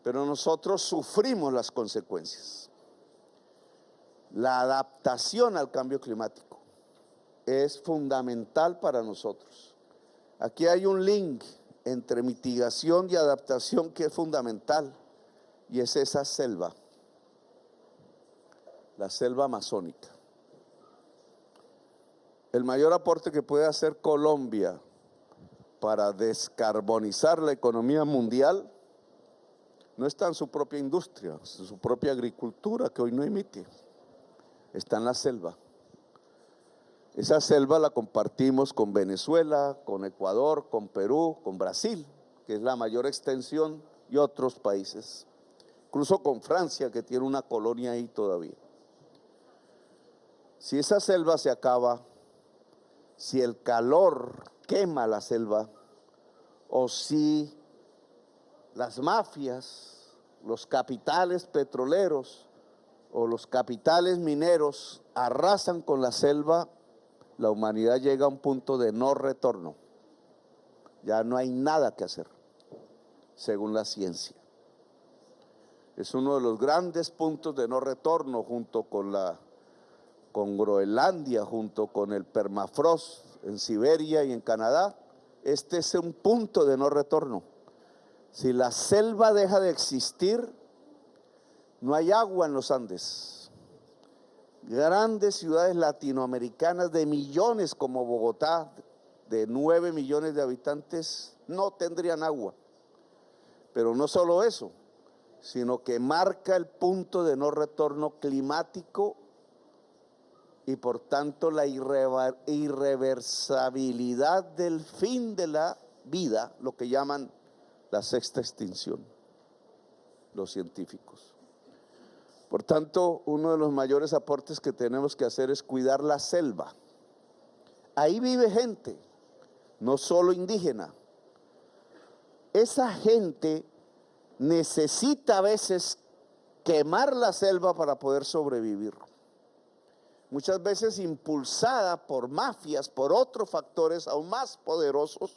pero nosotros sufrimos las consecuencias. La adaptación al cambio climático es fundamental para nosotros. Aquí hay un link entre mitigación y adaptación que es fundamental, y es esa selva, la selva amazónica. El mayor aporte que puede hacer Colombia para descarbonizar la economía mundial no está en su propia industria, en su propia agricultura, que hoy no emite, está en la selva. Esa selva la compartimos con Venezuela, con Ecuador, con Perú, con Brasil, que es la mayor extensión, y otros países, incluso con Francia, que tiene una colonia ahí todavía. Si esa selva se acaba, si el calor quema la selva, o si las mafias, los capitales petroleros o los capitales mineros arrasan con la selva, la humanidad llega a un punto de no retorno. Ya no hay nada que hacer, según la ciencia. Es uno de los grandes puntos de no retorno, junto con Groenlandia, junto con el permafrost en Siberia y en Canadá. Este es un punto de no retorno. Si la selva deja de existir, no hay agua en los Andes. Grandes ciudades latinoamericanas de millones como Bogotá, de 9 millones de habitantes, no tendrían agua. Pero no solo eso, sino que marca el punto de no retorno climático y por tanto la irreversibilidad del fin de la vida, lo que llaman la sexta extinción, los científicos. Por tanto, uno de los mayores aportes que tenemos que hacer es cuidar la selva. Ahí vive gente, no solo indígena. esa gente necesita a veces quemar la selva para poder sobrevivir. Muchas veces impulsada por mafias, por otros factores aún más poderosos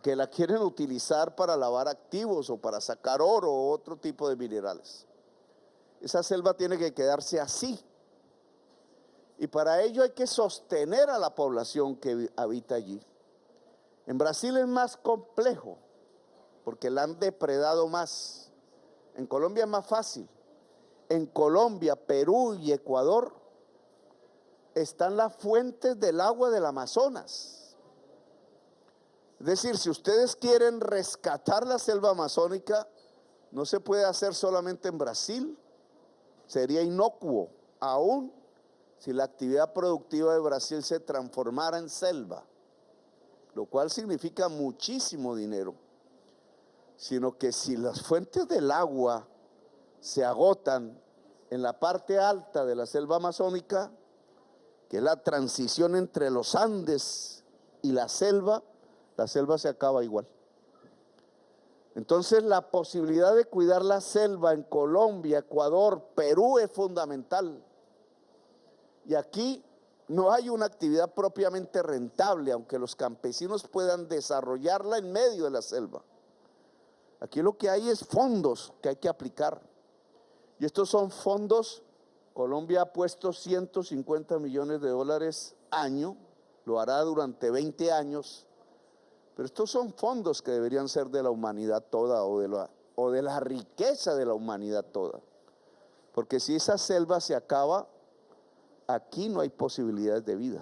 que la quieren utilizar para lavar activos o para sacar oro o otro tipo de minerales. Esa selva tiene que quedarse así. Y para ello hay que sostener a la población que habita allí. En Brasil es más complejo porque la han depredado más. En Colombia es más fácil. En Colombia, Perú y Ecuador están las fuentes del agua del Amazonas. Es decir, si ustedes quieren rescatar la selva amazónica, no se puede hacer solamente en Brasil. Sería inocuo, aún si la actividad productiva de Brasil se transformara en selva, lo cual significa muchísimo dinero. Sino que si las fuentes del agua se agotan en la parte alta de la selva amazónica, que es la transición entre los Andes y la selva se acaba igual. Entonces la posibilidad de cuidar la selva en Colombia, Ecuador, Perú es fundamental. Y aquí no hay una actividad propiamente rentable, aunque los campesinos puedan desarrollarla en medio de la selva. Aquí lo que hay es fondos que hay que aplicar. Y estos son fondos, Colombia ha puesto 150 millones de dólares año, lo hará durante 20 años. Pero estos son fondos que deberían ser de la humanidad toda o de la riqueza de la humanidad toda. Porque si esa selva se acaba, aquí no hay posibilidades de vida.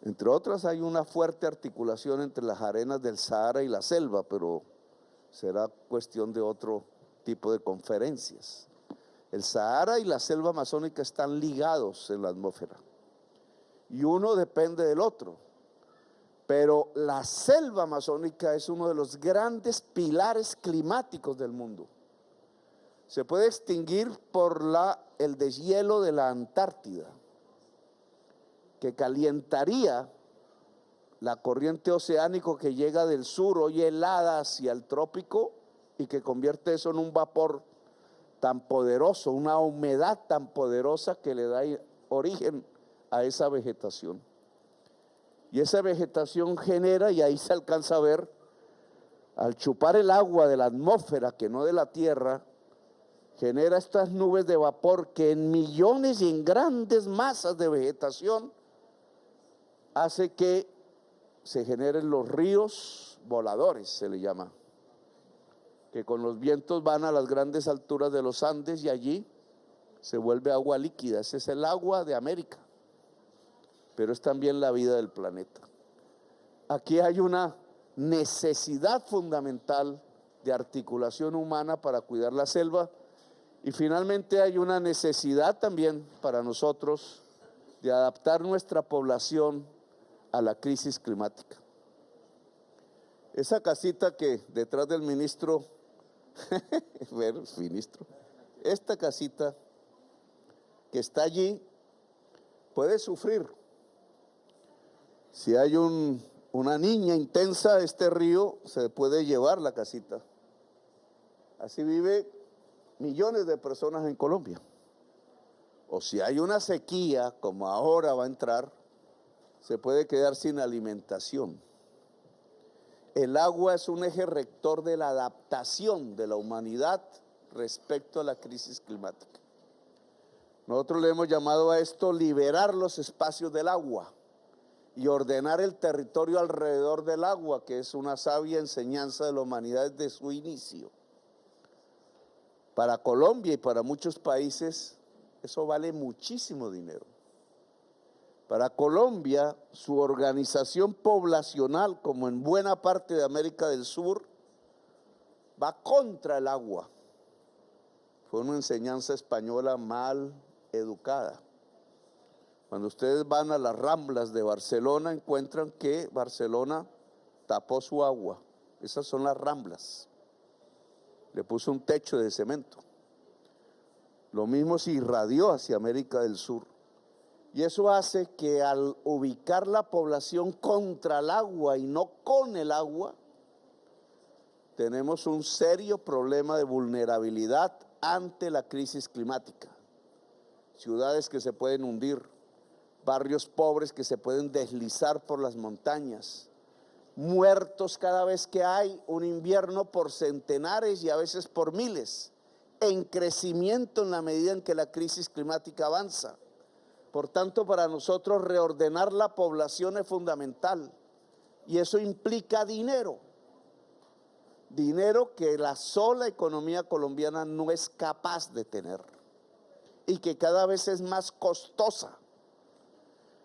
Entre otras, hay una fuerte articulación entre las arenas del Sahara y la selva, pero será cuestión de otro tipo de conferencias. El Sahara y la selva amazónica están ligados en la atmósfera y uno depende del otro. Pero la selva amazónica es uno de los grandes pilares climáticos del mundo. Se puede extinguir por el deshielo de la Antártida, que calientaría la corriente oceánica que llega del sur, hoy helada hacia el trópico, y que convierte eso en un vapor tan poderoso, una humedad tan poderosa que le da origen a esa vegetación. Y esa vegetación genera, y ahí se alcanza a ver, al chupar el agua de la atmósfera, que no de la tierra, genera estas nubes de vapor que en millones y en grandes masas de vegetación hace que se generen los ríos voladores, se le llama, que con los vientos van a las grandes alturas de los Andes y allí se vuelve agua líquida. Ese es el agua de América, pero es también la vida del planeta. Aquí hay una necesidad fundamental de articulación humana para cuidar la selva, y finalmente hay una necesidad también para nosotros de adaptar nuestra población a la crisis climática. Esa casita que detrás del ministro, esta casita que está allí puede sufrir. Si hay una niña intensa, este río se puede llevar la casita. Así vive millones de personas en Colombia. O si hay una sequía, como ahora va a entrar, se puede quedar sin alimentación. El agua es un eje rector de la adaptación de la humanidad respecto a la crisis climática. Nosotros le hemos llamado a esto liberar los espacios del agua y ordenar el territorio alrededor del agua, que es una sabia enseñanza de la humanidad desde su inicio. Para Colombia y para muchos países eso vale muchísimo dinero. Para Colombia, su organización poblacional, como en buena parte de América del Sur, va contra el agua. Fue una enseñanza española mal educada. Cuando ustedes van a las Ramblas de Barcelona, encuentran que Barcelona tapó su agua. Esas son las Ramblas. Le puso un techo de cemento. Lo mismo se irradió hacia América del Sur. Y eso hace que al ubicar la población contra el agua y no con el agua, tenemos un serio problema de vulnerabilidad ante la crisis climática. Ciudades que se pueden hundir, barrios pobres que se pueden deslizar por las montañas, muertos cada vez que hay un invierno por centenares y a veces por miles, en crecimiento en la medida en que la crisis climática avanza. Por tanto, para nosotros reordenar la población es fundamental y eso implica dinero. Dinero que la sola economía colombiana no es capaz de tener y que cada vez es más costosa.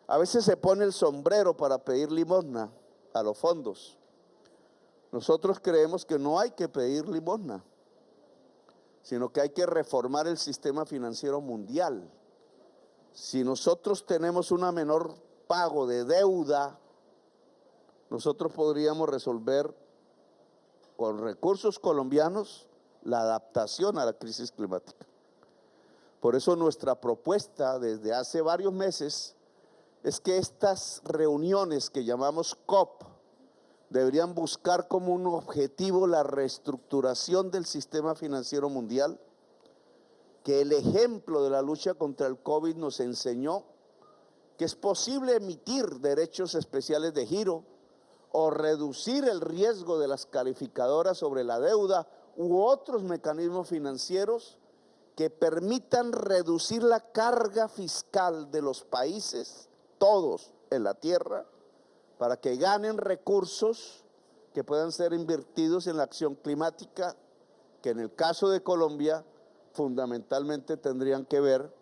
A veces se pone el sombrero para pedir limosna a los fondos. Nosotros creemos que no hay que pedir limosna, sino que hay que reformar el sistema financiero mundial. Si nosotros tenemos una menor pago de deuda, nosotros podríamos resolver con recursos colombianos la adaptación a la crisis climática. Por eso nuestra propuesta desde hace varios meses es que estas reuniones que llamamos COP deberían buscar como un objetivo la reestructuración del sistema financiero mundial, que el ejemplo de la lucha contra el COVID nos enseñó que es posible emitir derechos especiales de giro o reducir el riesgo de las calificadoras sobre la deuda u otros mecanismos financieros que permitan reducir la carga fiscal de los países, todos en la tierra, para que ganen recursos que puedan ser invertidos en la acción climática, que en el caso de Colombia fundamentalmente tendrían que ver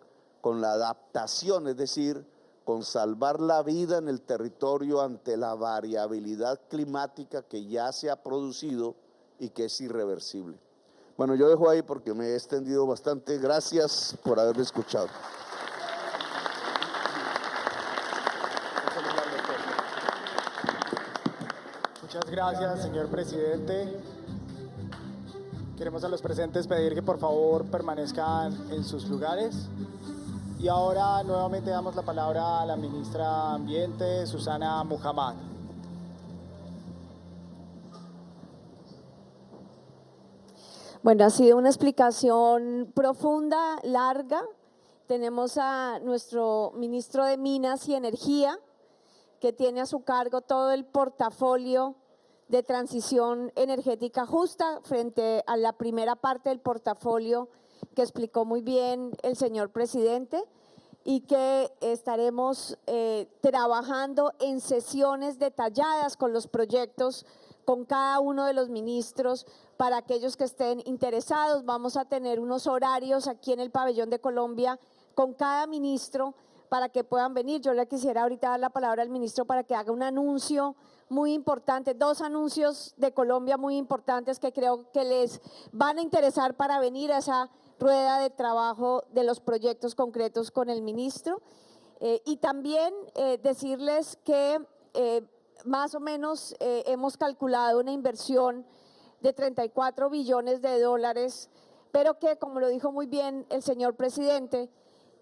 con la adaptación, es decir, con salvar la vida en el territorio ante la variabilidad climática que ya se ha producido y que es irreversible. Bueno, yo dejo ahí porque me he extendido bastante. Gracias por haberme escuchado. Muchas gracias, señor presidente. Queremos a los presentes pedir que por favor permanezcan en sus lugares. Y ahora nuevamente damos la palabra a la ministra de Ambiente, Susana Muhammad. Bueno, ha sido una explicación profunda, larga. Tenemos a nuestro ministro de Minas y Energía, que tiene a su cargo todo el portafolio de transición energética justa frente a la primera parte del portafolio que explicó muy bien el señor presidente y que estaremos trabajando en sesiones detalladas con los proyectos, con cada uno de los ministros. Para aquellos que estén interesados, vamos a tener unos horarios aquí en el Pabellón de Colombia con cada ministro para que puedan venir. Yo le quisiera ahorita dar la palabra al ministro para que haga un anuncio muy importante, dos anuncios de Colombia muy importantes que creo que les van a interesar para venir a esa rueda de trabajo de los proyectos concretos con el ministro. Y también decirles que más o menos hemos calculado una inversión de 34 billones de dólares, pero que, como lo dijo muy bien el señor presidente,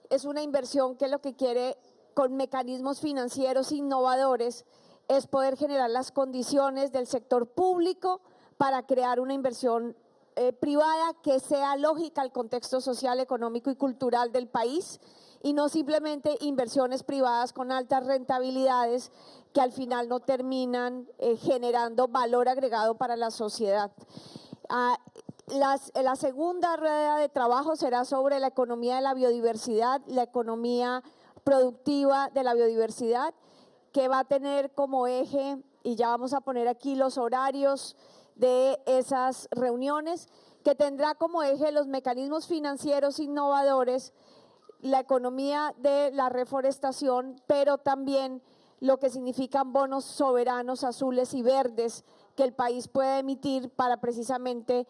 es una inversión que lo que quiere con mecanismos financieros innovadores es poder generar las condiciones del sector público para crear una inversión privada que sea lógica al contexto social, económico y cultural del país y no simplemente inversiones privadas con altas rentabilidades que al final no terminan generando valor agregado para la sociedad. La segunda rueda de trabajo será sobre la economía de la biodiversidad, la economía productiva de la biodiversidad, que va a tener como eje, y ya vamos a poner aquí los horarios de esas reuniones, que tendrá como eje los mecanismos financieros innovadores, la economía de la reforestación, pero también lo que significan bonos soberanos azules y verdes que el país puede emitir para precisamente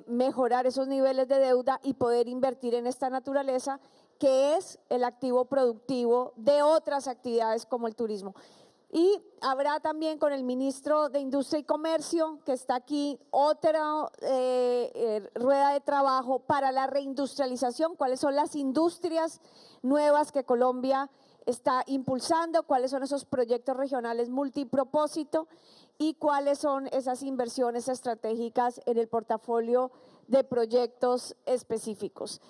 mejorar esos niveles de deuda y poder invertir en esta naturaleza que es el activo productivo de otras actividades como el turismo. Y habrá también con el ministro de Industria y Comercio, que está aquí, otra rueda de trabajo para la reindustrialización, cuáles son las industrias nuevas que Colombia está impulsando, cuáles son esos proyectos regionales multipropósito y cuáles son esas inversiones estratégicas en el portafolio de proyectos específicos.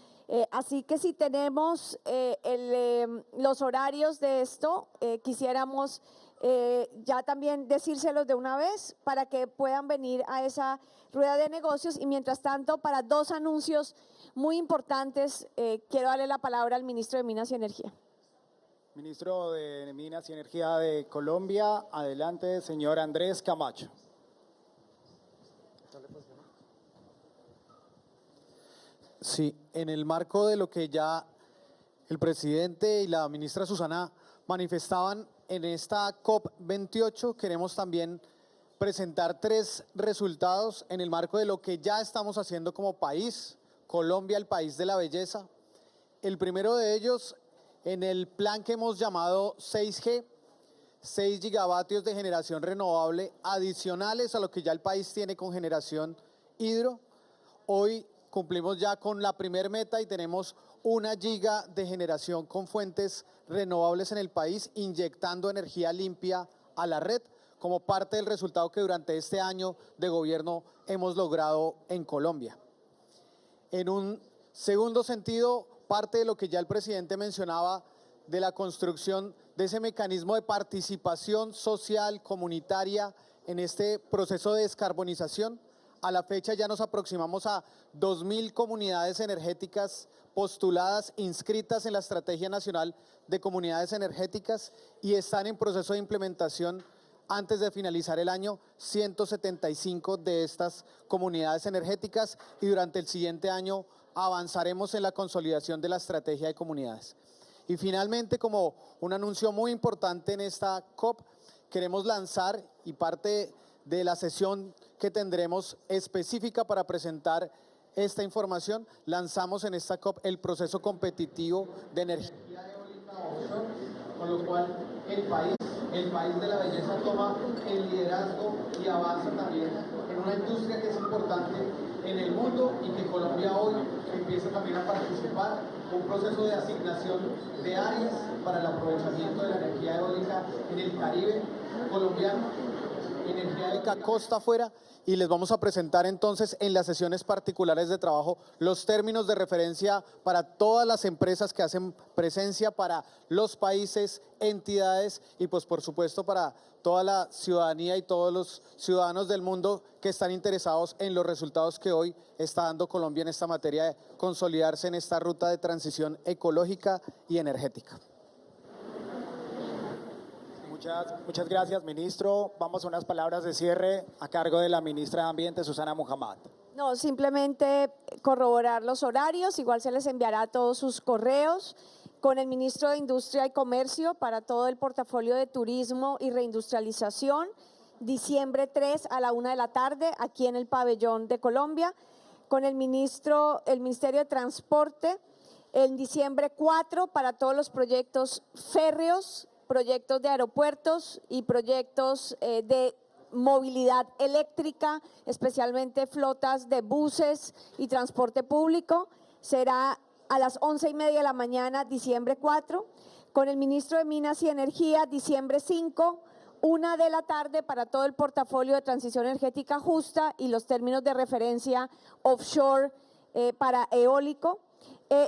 Así que si tenemos los horarios de esto, quisiéramos ya también decírselos de una vez para que puedan venir a esa rueda de negocios. Y mientras tanto, para dos anuncios muy importantes, quiero darle la palabra al ministro de Minas y Energía. Ministro de Minas y Energía de Colombia, adelante, señor Andrés Camacho. Sí, en el marco de lo que ya el presidente y la ministra Susana manifestaban en esta COP28, queremos también presentar 3 resultados en el marco de lo que ya estamos haciendo como país, Colombia, el país de la belleza. El primero de ellos, en el plan que hemos llamado 6G, 6 gigavatios de generación renovable adicionales a lo que ya el país tiene con generación hidro. Hoy cumplimos ya con la primer meta y tenemos 1 giga de generación con fuentes renovables en el país, inyectando energía limpia a la red, como parte del resultado que durante este año de gobierno hemos logrado en Colombia. En un segundo sentido, parte de lo que ya el presidente mencionaba de la construcción de ese mecanismo de participación social, comunitaria, en este proceso de descarbonización. A la fecha ya nos aproximamos a 2.000 comunidades energéticas postuladas, inscritas en la Estrategia Nacional de Comunidades Energéticas, y están en proceso de implementación antes de finalizar el año 175 de estas comunidades energéticas, y durante el siguiente año avanzaremos en la consolidación de la estrategia de comunidades. Y finalmente, como un anuncio muy importante en esta COP, queremos lanzar, y parte de la sesión que tendremos específica para presentar esta información, lanzamos en esta COP el proceso competitivo de energía eólica offshore, con lo cual el país de la belleza toma el liderazgo y avanza también en una industria que es importante en el mundo y que Colombia hoy empieza también a participar, un proceso de asignación de áreas para el aprovechamiento de la energía eólica en el Caribe colombiano, energía eólica costa afuera, y les vamos a presentar entonces en las sesiones particulares de trabajo los términos de referencia para todas las empresas que hacen presencia, para los países, entidades y pues por supuesto para toda la ciudadanía y todos los ciudadanos del mundo que están interesados en los resultados que hoy está dando Colombia en esta materia de consolidarse en esta ruta de transición ecológica y energética. Muchas gracias, ministro. Vamos a unas palabras de cierre a cargo de la ministra de Ambiente, Susana Muhammad. No, simplemente corroborar los horarios, igual se les enviará todos sus correos con el ministro de Industria y Comercio para todo el portafolio de turismo y reindustrialización, diciembre 3 a la 1 de la tarde, aquí en el pabellón de Colombia, con el Ministerio de Transporte, en diciembre 4 para todos los proyectos férreos, proyectos de aeropuertos y proyectos de movilidad eléctrica, especialmente flotas de buses y transporte público. Será a las 11:30 de la mañana, diciembre 4, con el ministro de Minas y Energía, diciembre 5, 1 de la tarde para todo el portafolio de transición energética justa y los términos de referencia offshore para eólico,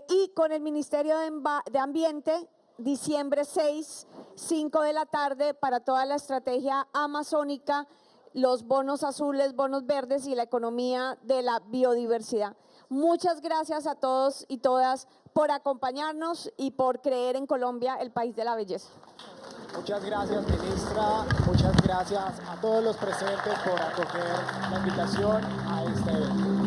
y con el Ministerio de Ambiente, diciembre 6, 5 de la tarde para toda la estrategia amazónica, los bonos azules, bonos verdes y la economía de la biodiversidad. Muchas gracias a todos y todas por acompañarnos y por creer en Colombia, el país de la belleza. Muchas gracias, ministra. Muchas gracias a todos los presentes por acoger la invitación a este evento.